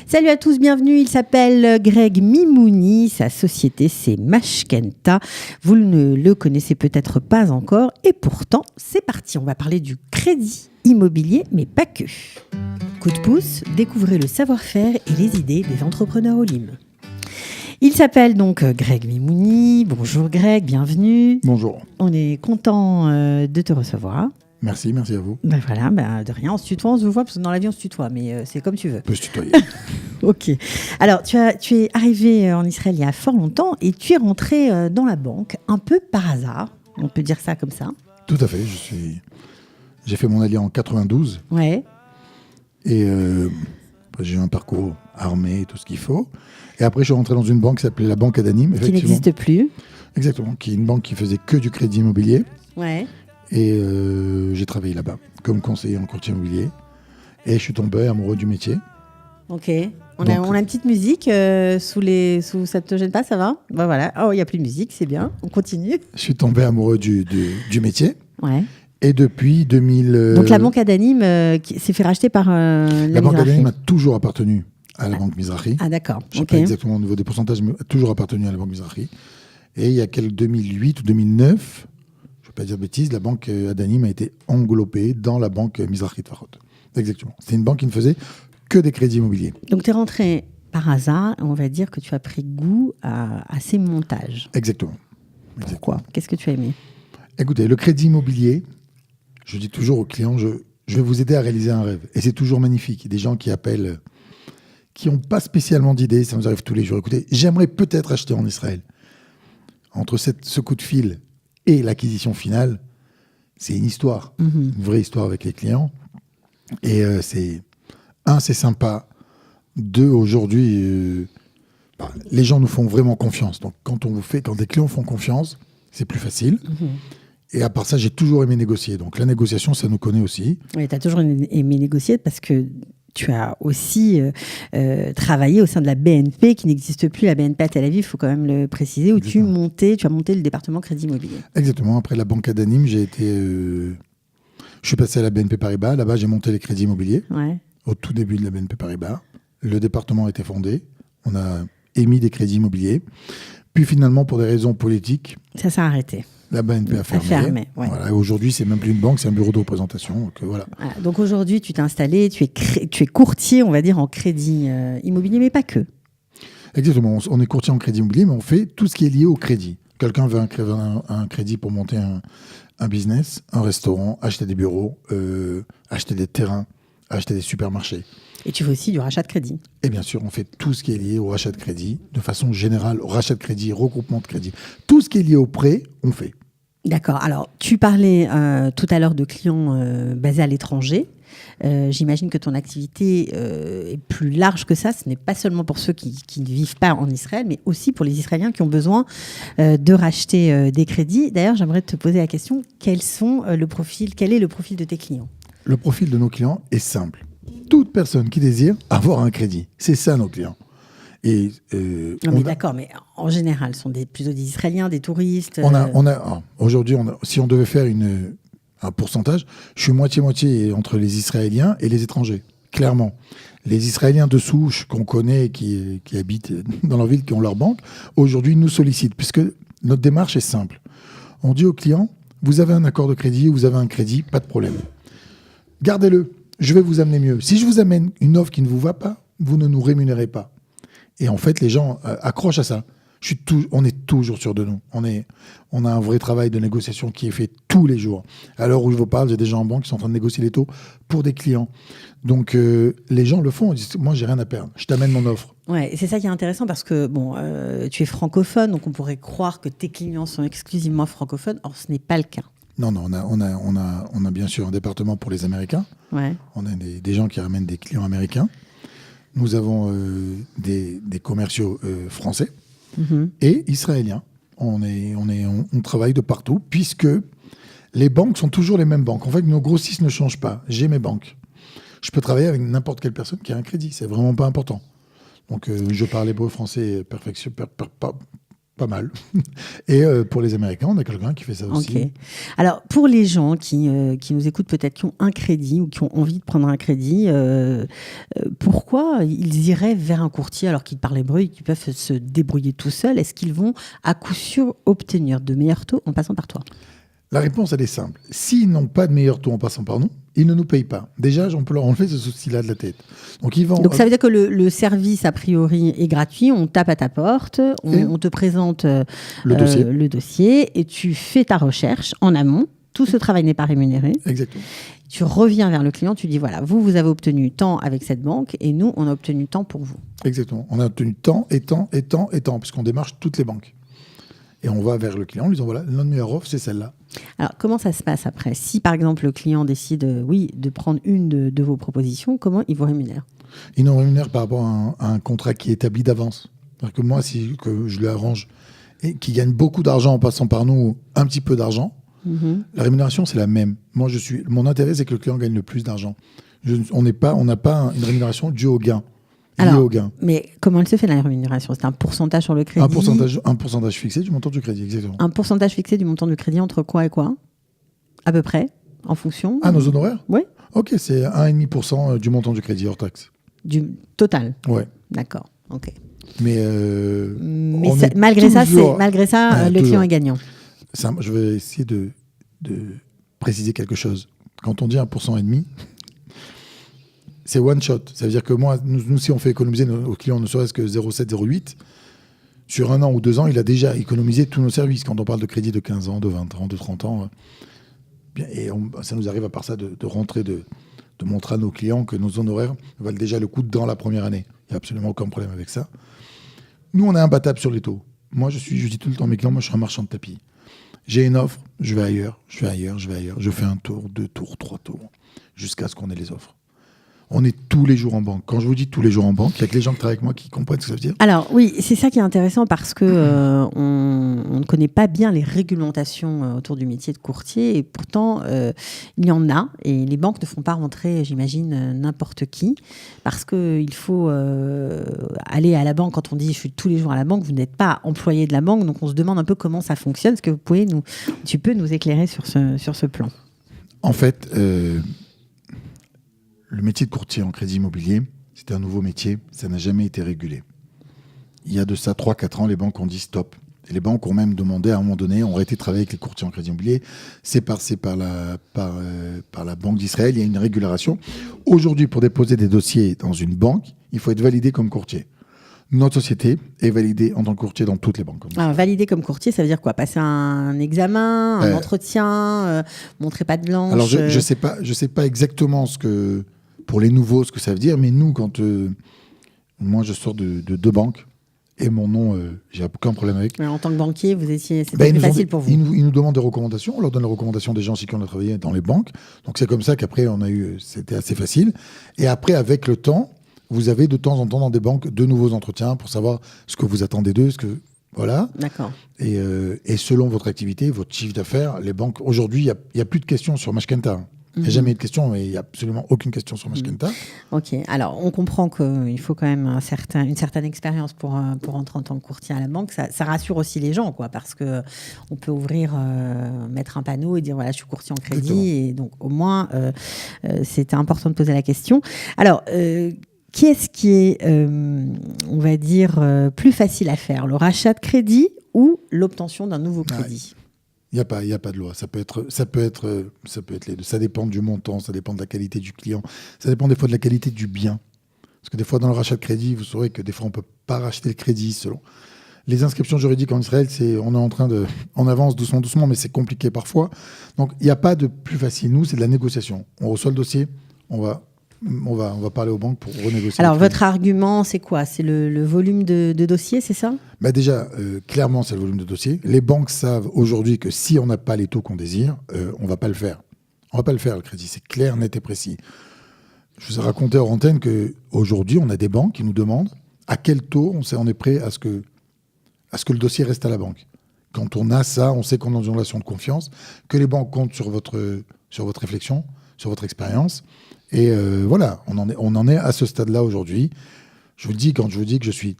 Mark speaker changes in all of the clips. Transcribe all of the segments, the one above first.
Speaker 1: Salut à tous, bienvenue. Il s'appelle Greg Mimouni. Sa société, c'est Mashkenta. Vous ne le connaissez peut-être pas encore. Et pourtant, c'est parti. On va parler du crédit immobilier, mais pas que. Coup de pouce, découvrez le savoir-faire et les idées des entrepreneurs au Lim. Il s'appelle donc Greg Mimouni. Bonjour Greg, bienvenue.
Speaker 2: Bonjour.
Speaker 1: On est content de te recevoir.
Speaker 2: Merci à vous.
Speaker 1: Ben voilà, de rien, on se tutoie, on se voit, parce que dans la vie on se tutoie, mais c'est comme tu veux.
Speaker 2: On peut se tutoyer.
Speaker 1: Ok. Alors, tu es arrivé en Israël il y a fort longtemps et tu es rentré dans la banque un peu par hasard. On peut dire ça comme ça.
Speaker 2: Tout à fait. J'ai fait mon allié en 92.
Speaker 1: Ouais.
Speaker 2: Et j'ai eu un parcours armé, tout ce qu'il faut. Et après, je suis rentré dans une banque qui s'appelait la Banque Adanim.
Speaker 1: Qui n'existe plus.
Speaker 2: Exactement. Qui est une banque qui faisait que du crédit immobilier.
Speaker 1: Ouais.
Speaker 2: Et j'ai travaillé là-bas comme conseiller en courtier immobilier. Et je suis tombé amoureux du métier.
Speaker 1: Ok. On a une petite musique sous ça te gêne pas, ça va? Ben voilà. Oh, il n'y a plus de musique, c'est bien. On continue.
Speaker 2: Je suis tombé amoureux du métier.
Speaker 1: Ouais.
Speaker 2: Et depuis 2000...
Speaker 1: Donc la Banque Adanim s'est fait racheter par la
Speaker 2: Banque
Speaker 1: Mizrahi.
Speaker 2: Adanim a toujours appartenu à la Banque Mizrahi.
Speaker 1: Ah d'accord.
Speaker 2: Je ne sais pas exactement au niveau des pourcentages, mais a toujours appartenu à la Banque Mizrahi. Et il y a 2008 ou 2009, je ne vais pas dire de bêtises, la Banque Adanim a été englobée dans la Banque Mizrahi Tfahot. Exactement. C'était une banque qui ne faisait que des crédits immobiliers.
Speaker 1: Donc tu es rentré par hasard, on va dire que tu as pris goût à ces montages.
Speaker 2: Exactement.
Speaker 1: Pourquoi? Qu'est-ce que tu as aimé?
Speaker 2: Écoutez, le crédit immobilier, je dis toujours aux clients, je vais vous aider à réaliser un rêve. Et c'est toujours magnifique. Des gens qui appellent, qui n'ont pas spécialement d'idées, ça nous arrive tous les jours. Écoutez, j'aimerais peut-être acheter en Israël. Entre ce coup de fil et l'acquisition finale, c'est une histoire, une vraie histoire avec les clients. Et c'est sympa. Deux, aujourd'hui, les gens nous font vraiment confiance. Donc, quand des clients font confiance, c'est plus facile. Et à part ça, j'ai toujours aimé négocier. Donc, la négociation, ça nous connaît aussi.
Speaker 1: Oui, tu as toujours aimé négocier parce que tu as aussi travaillé au sein de la BNP, qui n'existe plus, la BNP à Tel Aviv, il faut quand même le préciser, où tu as monté le département crédit immobilier.
Speaker 2: Exactement. Après la Banque Adanim, je suis passé à la BNP Paribas. Là-bas, j'ai monté les crédits immobiliers.
Speaker 1: Ouais.
Speaker 2: Au tout début de la BNP Paribas. Le département a été fondé. On a émis des crédits immobiliers. Puis finalement, pour des raisons politiques...
Speaker 1: Ça s'est arrêté.
Speaker 2: La BNP a fermé.
Speaker 1: Ouais.
Speaker 2: Voilà. Aujourd'hui, c'est même plus une banque, c'est un bureau de représentation. Donc, voilà.
Speaker 1: Donc aujourd'hui, tu t'es installé, tu es courtier, on va dire, en crédit immobilier, mais pas que.
Speaker 2: Exactement. On est courtier en crédit immobilier, mais on fait tout ce qui est lié au crédit. Quelqu'un veut un crédit pour monter un business, un restaurant, acheter des bureaux, acheter des terrains, acheter des supermarchés.
Speaker 1: Et tu fais aussi du rachat de crédit.
Speaker 2: Et bien sûr, on fait tout ce qui est lié au rachat de crédit, de façon générale, au rachat de crédit, regroupement de crédit. Tout ce qui est lié au prêt, on fait.
Speaker 1: D'accord. Alors, tu parlais tout à l'heure de clients basés à l'étranger. J'imagine que ton activité est plus large que ça. Ce n'est pas seulement pour ceux qui ne vivent pas en Israël, mais aussi pour les Israéliens qui ont besoin de racheter des crédits. D'ailleurs, j'aimerais te poser la question, quel est le profil de tes clients? Le
Speaker 2: profil de nos clients est simple. Toute personne qui désire avoir un crédit. C'est ça, nos clients. Et,
Speaker 1: d'accord, mais en général, ce sont plutôt des Israéliens, des touristes.
Speaker 2: Aujourd'hui, si on devait faire un pourcentage, je suis moitié-moitié entre les Israéliens et les étrangers, clairement. Les Israéliens de souche qu'on connaît, qui habitent dans leur ville, qui ont leur banque, aujourd'hui nous sollicitent, puisque notre démarche est simple. On dit aux clients, vous avez un accord de crédit, vous avez un crédit, pas de problème. Gardez-le, je vais vous amener mieux. Si je vous amène une offre qui ne vous va pas, vous ne nous rémunérez pas. Et en fait, les gens accrochent à ça. On est toujours sûr de nous. On a un vrai travail de négociation qui est fait tous les jours. À l'heure où je vous parle, j'ai des gens en banque qui sont en train de négocier les taux pour des clients. Donc, les gens le font. Ils disent, moi, j'ai rien à perdre. Je t'amène mon offre.
Speaker 1: Ouais, et c'est ça qui est intéressant parce que tu es francophone, donc on pourrait croire que tes clients sont exclusivement francophones. Or, ce n'est pas le cas.
Speaker 2: Non, on a bien sûr un département pour les Américains.
Speaker 1: Ouais. On a
Speaker 2: des gens qui ramènent des clients américains. Nous avons des commerciaux français et israéliens. On travaille de partout puisque les banques sont toujours les mêmes banques. En fait, nos grossistes ne changent pas. J'ai mes banques. Je peux travailler avec n'importe quelle personne qui a un crédit. C'est vraiment pas important. Donc, je parle hébreu, français, pas mal. Et pour les Américains, on a quelqu'un qui fait ça aussi.
Speaker 1: Ok. Alors, pour les gens qui nous écoutent, peut-être qui ont un crédit ou qui ont envie de prendre un crédit, pourquoi ils iraient vers un courtier alors qu'ils parlent hébreu et qu'ils peuvent se débrouiller tout seuls? Est-ce qu'ils vont à coup sûr obtenir de meilleurs taux en passant par toi?
Speaker 2: La réponse, elle est simple. S'ils n'ont pas de meilleur taux en passant par nous, ils ne nous payent pas. Déjà, on peut leur enlever ce souci-là de la tête. Donc,
Speaker 1: ça veut dire que le service, a priori, est gratuit. On tape à ta porte, on te présente le dossier et tu fais ta recherche en amont. Tout ce travail n'est pas rémunéré.
Speaker 2: Exactement.
Speaker 1: Tu reviens vers le client, tu dis voilà, vous avez obtenu tant avec cette banque et nous, on a obtenu tant pour vous.
Speaker 2: Exactement. On a obtenu tant et tant et tant et tant, puisqu'on démarche toutes les banques. Et on va vers le client en lui disant voilà, notre meilleure offre, c'est celle-là.
Speaker 1: Alors, comment ça se passe après? Si, par exemple, le client décide, de prendre une de vos propositions, comment il vous rémunère?
Speaker 2: Il nous rémunère par rapport à un contrat qui est établi d'avance. C'est-à-dire que moi, si que je lui arrange et qu'il gagne beaucoup d'argent en passant par nous, un petit peu d'argent, la rémunération, c'est la même. Mon intérêt, c'est que le client gagne le plus d'argent. On n'a pas une rémunération due au gain.
Speaker 1: Alors, mais comment elle se fait, la rémunération? C'est un pourcentage sur le crédit?
Speaker 2: Un pourcentage fixé du montant du crédit, exactement.
Speaker 1: Un pourcentage fixé du montant du crédit entre quoi et quoi? À peu près, en fonction?
Speaker 2: Ah, nos honoraires?
Speaker 1: Oui.
Speaker 2: Ok, c'est 1,5% du montant du crédit hors taxe.
Speaker 1: Du total?
Speaker 2: Ouais.
Speaker 1: D'accord, ok.
Speaker 2: Mais
Speaker 1: malgré ça, le client est gagnant.
Speaker 2: Je vais essayer de préciser quelque chose. Quand on dit 1,5%, c'est one shot. Ça veut dire que nous, si on fait économiser au client ne serait-ce que 0,7, 0,8, sur 1 an ou 2 ans, il a déjà économisé tous nos services. Quand on parle de crédit de 15 ans, de 20 ans, de 30 ans, et ça nous arrive à part ça de rentrer, de montrer à nos clients que nos honoraires valent déjà le coup dans la première année. Il n'y a absolument aucun problème avec ça. Nous, on est imbattable sur les taux. Moi, je dis tout le temps à mes clients, moi, je suis un marchand de tapis. J'ai une offre, je vais ailleurs. Je fais un tour, 2 tours, 3 tours, jusqu'à ce qu'on ait les offres. On est tous les jours en banque. Quand je vous dis tous les jours en banque, il y a que les gens qui travaillent avec moi qui comprennent ce que ça veut dire.
Speaker 1: Alors oui, c'est ça qui est intéressant parce que on ne connaît pas bien les réglementations autour du métier de courtier et pourtant il y en a et les banques ne font pas rentrer, j'imagine, n'importe qui parce qu'il faut aller à la banque. Quand on dit je suis tous les jours à la banque, vous n'êtes pas employé de la banque, donc on se demande un peu comment ça fonctionne. Est-ce que tu peux nous éclairer sur ce plan?
Speaker 2: En fait, le métier de courtier en crédit immobilier, c'est un nouveau métier, ça n'a jamais été régulé. Il y a de ça 3-4 ans, les banques ont dit stop. Et les banques ont même demandé à un moment donné, ont arrêté de travailler avec les courtiers en crédit immobilier. C'est passé par la Banque d'Israël, il y a une régulation. Aujourd'hui, pour déposer des dossiers dans une banque, il faut être validé comme courtier. Notre société est validée en tant que courtier dans toutes les banques.
Speaker 1: Alors, validé comme courtier, ça veut dire quoi? Passer un examen, un entretien, montrer patte blanche?
Speaker 2: Alors, je sais pas exactement pour les nouveaux, ce que ça veut dire, mais nous, moi, je sors de 2 banques et mon nom, j'ai aucun problème avec.
Speaker 1: Mais en tant que banquier, c'était plus facile pour vous?
Speaker 2: Ils nous demandent des recommandations, on leur donne les recommandations des gens aussi qui ont travaillé dans les banques. Donc, c'est comme ça qu'après, c'était assez facile. Et après, avec le temps, vous avez de temps en temps dans des banques de nouveaux entretiens pour savoir ce que vous attendez d'eux, voilà.
Speaker 1: D'accord.
Speaker 2: Et selon votre activité, votre chiffre d'affaires, les banques, aujourd'hui, il n'y a plus de questions sur Mashkenta. Il n'y a jamais eu de questions, mais il n'y a absolument aucune question sur Mashkenta.
Speaker 1: Ok, alors on comprend qu'il faut quand même une certaine expérience pour entrer en tant que courtier à la banque. Ça rassure aussi les gens, quoi, parce qu'on peut mettre un panneau et dire voilà, je suis courtier en crédit. Exactement. Et donc au moins, c'était important de poser la question. Alors, qu'est-ce qui est, on va dire, plus facile à faire, le rachat de crédit ou l'obtention d'un nouveau crédit?
Speaker 2: Il n'y a pas de loi. Ça peut être les deux. Ça dépend du montant, ça dépend de la qualité du client, ça dépend des fois de la qualité du bien. Parce que des fois, dans le rachat de crédit, vous saurez que des fois, on ne peut pas racheter le crédit selon. Les inscriptions juridiques en Israël, on avance doucement, mais c'est compliqué parfois. Donc, il n'y a pas de plus facile. Nous, c'est de la négociation. On reçoit le dossier, on va parler aux banques pour renégocier.
Speaker 1: Alors, votre argument, c'est quoi? C'est le volume de dossiers, c'est ça?
Speaker 2: Déjà, clairement, c'est le volume de dossiers. Les banques savent aujourd'hui que si on n'a pas les taux qu'on désire, on ne va pas le faire. On ne va pas le faire, le crédit. C'est clair, net et précis. Je vous ai raconté hors antenne qu'aujourd'hui, on a des banques qui nous demandent à quel taux on est prêt à ce que le dossier reste à la banque. Quand on a ça, on sait qu'on est dans une relation de confiance, que les banques comptent sur votre réflexion, sur votre expérience. Et voilà, on en est à ce stade-là aujourd'hui. Je vous le dis, quand je vous dis que je suis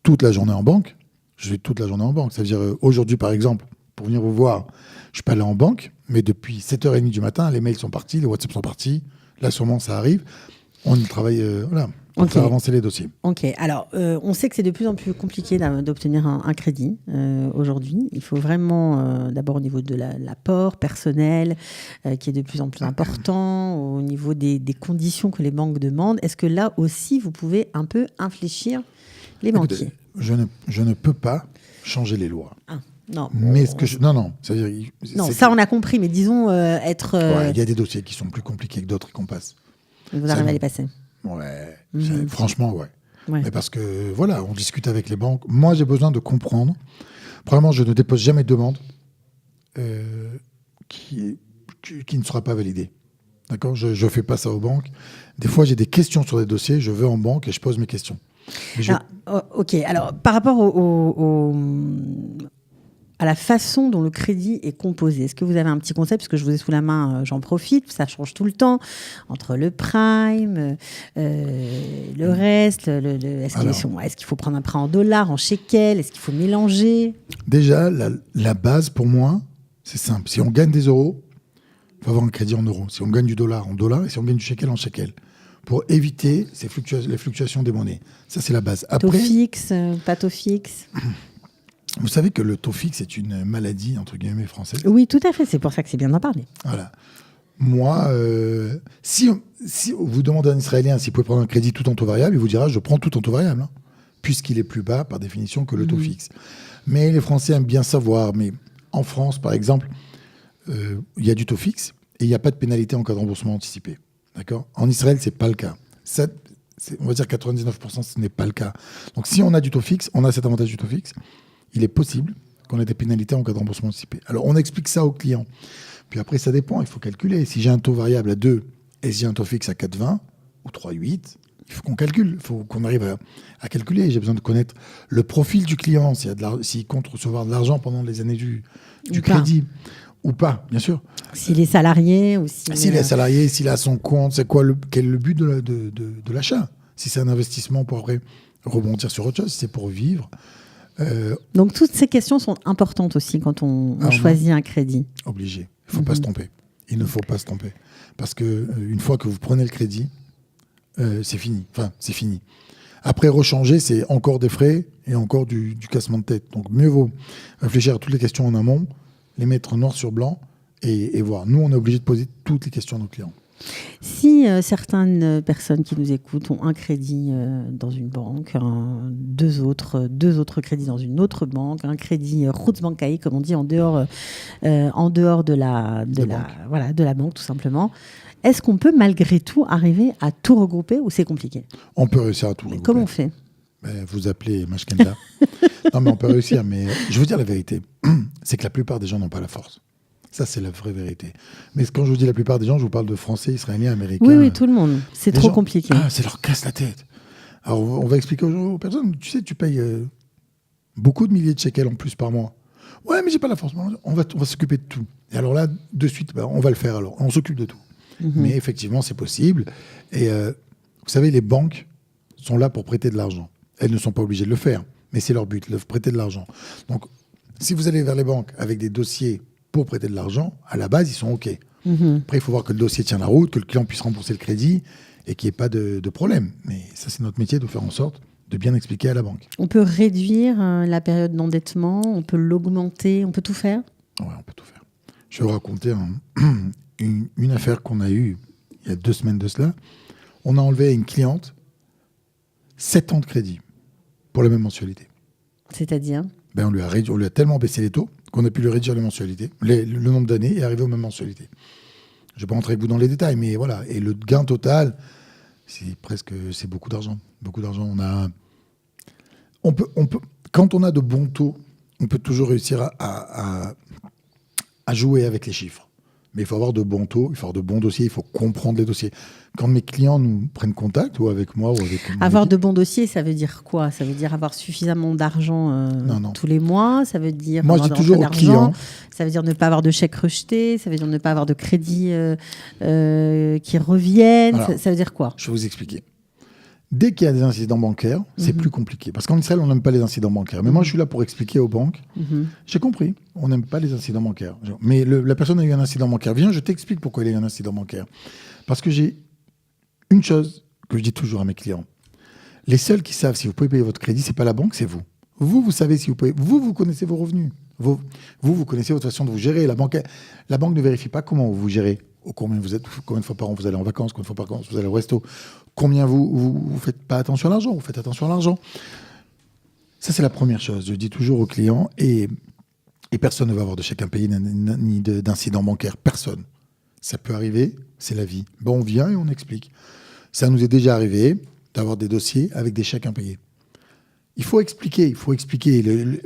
Speaker 2: toute la journée en banque, je vais toute la journée en banque. Ça veut dire, aujourd'hui, par exemple, pour venir vous voir, je suis pas allé en banque, mais depuis 7h30 du matin, les mails sont partis, les WhatsApp sont partis. Là, sûrement, ça arrive. On y travaille, pour faire avancer les dossiers.
Speaker 1: Ok. Alors, on sait que c'est de plus en plus compliqué d'obtenir un crédit aujourd'hui. Il faut vraiment, d'abord au niveau de l'apport personnel, qui est de plus en plus important, au niveau des conditions que les banques demandent. Est-ce que là aussi, vous pouvez un peu infléchir les banquiers?
Speaker 2: Écoutez, je ne peux pas changer les lois.
Speaker 1: Non.
Speaker 2: Mais non. C'est-à-dire,
Speaker 1: ça, on a compris, mais disons être.
Speaker 2: Il y a des dossiers qui sont plus compliqués que d'autres qu'on passe.
Speaker 1: Vous arrivez à les passer.
Speaker 2: Ouais. Franchement, ouais. Mais parce que, voilà, on discute avec les banques. Moi, j'ai besoin de comprendre. Premièrement, je ne dépose jamais de demande qui ne sera pas validée. D'accord ? Je ne fais pas ça aux banques. Des fois, j'ai des questions sur des dossiers. Je vais en banque et je pose mes questions.
Speaker 1: Ok. Alors, par rapport à la façon dont le crédit est composé. Est-ce que vous avez un petit concept? Parce que je vous ai sous la main, j'en profite, ça change tout le temps, entre le prime, le reste, est-ce qu'il faut prendre un prêt en dollars, en shekels, est-ce qu'il faut mélanger?
Speaker 2: Déjà, la base pour moi, c'est simple. Si on gagne des euros, il faut avoir un crédit en euros. Si on gagne du dollar en dollars, et si on gagne du shekel en shekel, pour éviter les fluctuations des monnaies. Ça, c'est la base. Après,
Speaker 1: taux fixe, pas taux fixe.
Speaker 2: Vous savez que le taux fixe est une maladie, entre guillemets, française.
Speaker 1: Oui, tout à fait. C'est pour ça que c'est bien d'en parler.
Speaker 2: Voilà. Moi, si vous demandez à un Israélien s'il peut prendre un crédit tout en taux variable, il vous dira « je prends tout en taux variable », puisqu'il est plus bas, par définition, que le taux fixe. Mais les Français aiment bien savoir. Mais en France, par exemple, il y a du taux fixe et il n'y a pas de pénalité en cas de remboursement anticipé. D'accord ? En Israël, ce n'est pas le cas. On va dire 99%, ce n'est pas le cas. Donc, si on a du taux fixe, on a cet avantage du taux fixe. Il est possible qu'on ait des pénalités en cas de remboursement anticipé. Alors, on explique ça aux clients. Puis après, ça dépend. Il faut calculer. Si j'ai un taux variable à 2 et si j'ai un taux fixe à 4,20 ou 3,8, il faut qu'on calcule. Il faut qu'on arrive à calculer. J'ai besoin de connaître le profil du client, s'il compte recevoir de l'argent pendant les années du crédit ou pas, bien sûr.
Speaker 1: S'il est salarié ou
Speaker 2: s'il est salarié, s'il a son compte, quel est le but de l'achat? Si c'est un investissement pour après rebondir sur autre chose, si c'est pour vivre.
Speaker 1: Donc toutes ces questions sont importantes aussi quand on choisit un crédit.
Speaker 2: Obligé. Il ne faut pas se tromper. Il ne faut pas se tromper. Parce qu'une fois que vous prenez le crédit, c'est fini. Enfin, c'est fini. Après, rechanger, c'est encore des frais et encore du cassement de tête. Donc mieux vaut réfléchir à toutes les questions en amont, les mettre noir sur blanc et voir. Nous, on est obligé de poser toutes les questions à nos clients.
Speaker 1: Si certaines personnes qui nous écoutent ont un crédit dans une banque, deux autres crédits dans une autre banque, un crédit Roetsbankai, comme on dit, en dehors de la banque, tout simplement, est-ce qu'on peut malgré tout arriver à tout regrouper ou c'est compliqué?
Speaker 2: On peut réussir à tout regrouper.
Speaker 1: Comment on fait?
Speaker 2: Vous appelez Mashkenta. Non, mais on peut réussir. Mais je vais vous dire la vérité, c'est que la plupart des gens n'ont pas la force. Ça, c'est la vraie vérité. Mais quand je vous dis la plupart des gens, je vous parle de Français, Israéliens, Américains.
Speaker 1: Oui, tout le monde. C'est trop compliqué.
Speaker 2: Ça leur casse la tête. Alors, on va expliquer aux personnes. Tu sais, tu payes beaucoup de milliers de shekels en plus par mois. Ouais, mais j'ai pas la force. On va s'occuper de tout. Et alors là, de suite, on va le faire alors. On s'occupe de tout. Mais effectivement, c'est possible. Et vous savez, les banques sont là pour prêter de l'argent. Elles ne sont pas obligées de le faire. Mais c'est leur but, de prêter de l'argent. Donc, si vous allez vers les banques avec des dossiers pour prêter de l'argent, à la base, ils sont OK. Après, il faut voir que le dossier tient la route, que le client puisse rembourser le crédit et qu'il n'y ait pas de problème. Mais ça, c'est notre métier de faire en sorte de bien expliquer à la banque.
Speaker 1: On peut réduire la période d'endettement, on peut l'augmenter, on peut tout faire?
Speaker 2: Oui, on peut tout faire. Je vais vous raconter une affaire qu'on a eue il y a 2 semaines de cela. On a enlevé à une cliente 7 ans de crédit pour la même mensualité.
Speaker 1: C'est-à-dire?
Speaker 2: On lui a tellement baissé les taux qu'on a pu lui réduire les mensualités, le nombre d'années et arriver aux mêmes mensualités. Je ne vais pas rentrer avec vous dans les détails, mais voilà. Et le gain total, c'est beaucoup d'argent. Beaucoup d'argent. On peut, quand on a de bons taux, on peut toujours réussir à jouer avec les chiffres. Mais il faut avoir de bons taux, il faut avoir de bons dossiers, il faut comprendre les dossiers. Quand mes clients nous prennent contact, ou avec moi, ou avec...
Speaker 1: Avoir de bons dossiers, ça veut dire quoi? Ça veut dire avoir suffisamment d'argent tous les mois? Ça veut dire...
Speaker 2: Moi, je dis toujours aux clients...
Speaker 1: Ça veut dire ne pas avoir de chèques rejetés? Ça veut dire ne pas avoir de crédits qui reviennent?
Speaker 2: Alors,
Speaker 1: ça veut dire quoi?
Speaker 2: Je vais vous expliquer. Dès qu'il y a des incidents bancaires, c'est plus compliqué. Parce qu'en Israël, on n'aime pas les incidents bancaires. Mais moi, je suis là pour expliquer aux banques. J'ai compris, on n'aime pas les incidents bancaires. Mais la personne a eu un incident bancaire. Viens, je t'explique pourquoi il a eu un incident bancaire. Parce que j'ai une chose que je dis toujours à mes clients. Les seuls qui savent si vous pouvez payer votre crédit, c'est pas la banque, c'est vous. Vous savez si vous pouvez. Vous connaissez vos revenus. Vous connaissez votre façon de vous gérer. La banque ne vérifie pas comment vous gérez. Combien vous êtes, combien de fois par an vous allez en vacances, combien de fois par an vous allez au resto, combien vous faites pas attention à l'argent, vous faites attention à l'argent. Ça, c'est la première chose. Je dis toujours aux clients, et personne ne va avoir de chèque impayé ni d'incident bancaire. Personne. Ça peut arriver, c'est la vie. Bon, on vient et on explique. Ça nous est déjà arrivé d'avoir des dossiers avec des chèques impayés. Il faut expliquer.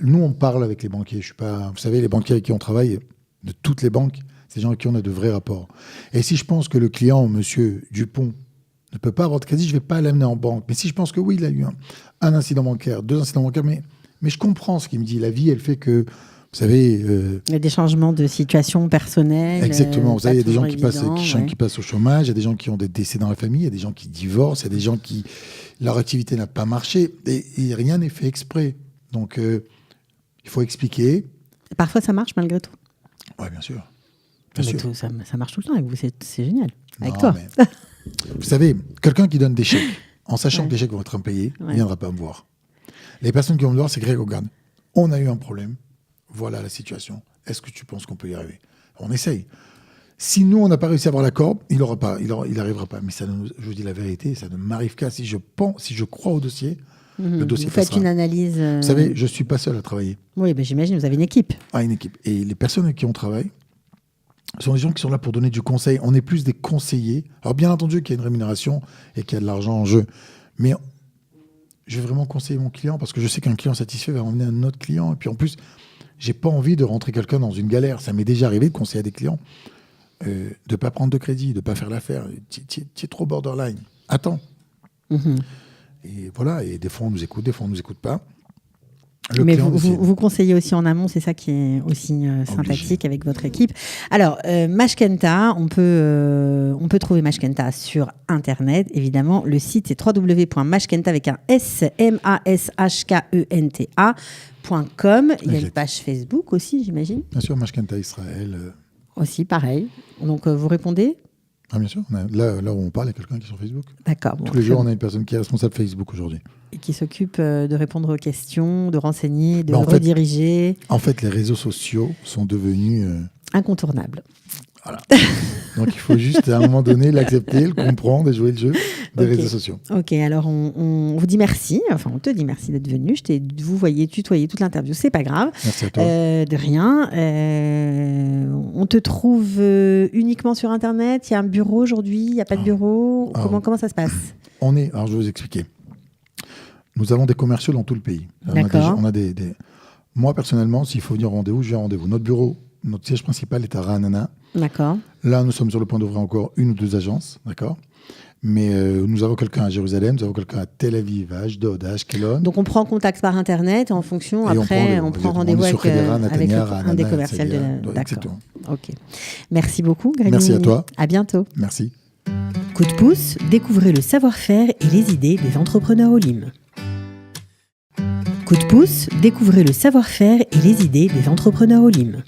Speaker 2: Nous, on parle avec les banquiers. Je suis pas, vous savez, les banquiers avec qui on travaille, de toutes les banques, c'est des gens avec qui on a de vrais rapports. Et si je pense que le client, monsieur Dupont, ne peut pas avoir de crédit, je ne vais pas l'amener en banque. Mais si je pense que oui, il a eu un incident bancaire, 2 incidents bancaires, mais je comprends ce qu'il me dit. La vie, elle fait que, vous savez...
Speaker 1: il y a des changements de situation personnelle.
Speaker 2: Exactement. Vous savez, il y a des gens qui passent au chômage, il y a des gens qui ont des décès dans la famille, il y a des gens qui divorcent, il y a des gens qui... Leur activité n'a pas marché et rien n'est fait exprès. Donc, il faut expliquer.
Speaker 1: Parfois, ça marche malgré tout.
Speaker 2: Oui, bien sûr.
Speaker 1: Ça marche tout le temps avec vous, c'est génial. Avec toi.
Speaker 2: Mais, vous savez, quelqu'un qui donne des chèques, en sachant que les chèques vont être impayés, il ne viendra pas me voir. Les personnes qui vont me voir, c'est Greg, regarde, on a eu un problème, voilà la situation. Est-ce que tu penses qu'on peut y arriver? On essaye. Si nous, on n'a pas réussi à avoir l'accord, il n'arrivera pas. Mais ça, je vous dis la vérité, ça ne m'arrive qu'à si je crois au dossier, le dossier
Speaker 1: passera. Vous faites une analyse...
Speaker 2: Vous savez, je ne suis pas seul à travailler.
Speaker 1: Oui, j'imagine, vous avez une équipe.
Speaker 2: Une équipe. Et les personnes avec qui on travaille sont des gens qui sont là pour donner du conseil. On est plus des conseillers. Alors, bien entendu qu'il y a une rémunération et qu'il y a de l'argent en jeu. Mais je vais vraiment conseiller mon client parce que je sais qu'un client satisfait va emmener un autre client. Et puis, en plus, je n'ai pas envie de rentrer quelqu'un dans une galère. Ça m'est déjà arrivé de conseiller à des clients. De ne pas prendre de crédit, de ne pas faire l'affaire. Tu es trop borderline. Attends. Et voilà, et des fois on nous écoute, des fois on ne nous écoute pas.
Speaker 1: Mais vous conseillez aussi en amont, c'est ça qui est aussi sympathique avec votre équipe. Alors, Mashkenta, on peut trouver Mashkenta sur Internet, évidemment. Le site, c'est www.mashkenta avec un S, mashkenta.com. Il y a une page Facebook aussi, j'imagine.
Speaker 2: Bien sûr, Mashkenta Israël.
Speaker 1: Aussi, pareil. Donc, vous répondez ?
Speaker 2: Ah, bien sûr. Là où on parle, il y a quelqu'un qui est sur Facebook.
Speaker 1: D'accord.
Speaker 2: Tous les jours, on a une personne qui est responsable Facebook aujourd'hui.
Speaker 1: Et qui s'occupe de répondre aux questions, de renseigner, de rediriger.
Speaker 2: En fait, les réseaux sociaux sont devenus...
Speaker 1: incontournables.
Speaker 2: Voilà. Donc, il faut juste, à un moment donné, l'accepter, le comprendre et jouer le jeu des réseaux sociaux.
Speaker 1: Ok, alors on vous dit merci. Enfin, on te dit merci d'être venu. Vous voyez tutoyer toute l'interview, c'est pas grave.
Speaker 2: Merci à toi.
Speaker 1: De rien. On te trouve uniquement sur Internet. Il y a un bureau aujourd'hui, il n'y a pas de bureau. Comment ça se passe?
Speaker 2: Alors, je vais vous expliquer. Nous avons des commerciaux dans tout le pays.
Speaker 1: D'accord.
Speaker 2: Moi, personnellement, s'il faut venir au rendez-vous, je viens au rendez-vous. Notre siège principal est à Ra'anana.
Speaker 1: D'accord.
Speaker 2: Là, nous sommes sur le point d'ouvrir encore 1 ou 2 agences, d'accord. Mais nous avons quelqu'un à Jérusalem, nous avons quelqu'un à Tel Aviv, à Ashdod, à Ashkelon.
Speaker 1: Donc, on prend contact par Internet en fonction.
Speaker 2: Et
Speaker 1: après, on prend rendez-vous avec un des commerciaux de...
Speaker 2: D'accord. Exactement.
Speaker 1: Ok. Merci beaucoup, Greg.
Speaker 2: Merci à toi.
Speaker 1: À bientôt.
Speaker 2: Merci.
Speaker 1: Coup de pouce, découvrez le savoir-faire et les idées des entrepreneurs Olim. Coup de pouce, découvrez le savoir-faire et les idées des entrepreneurs Olim.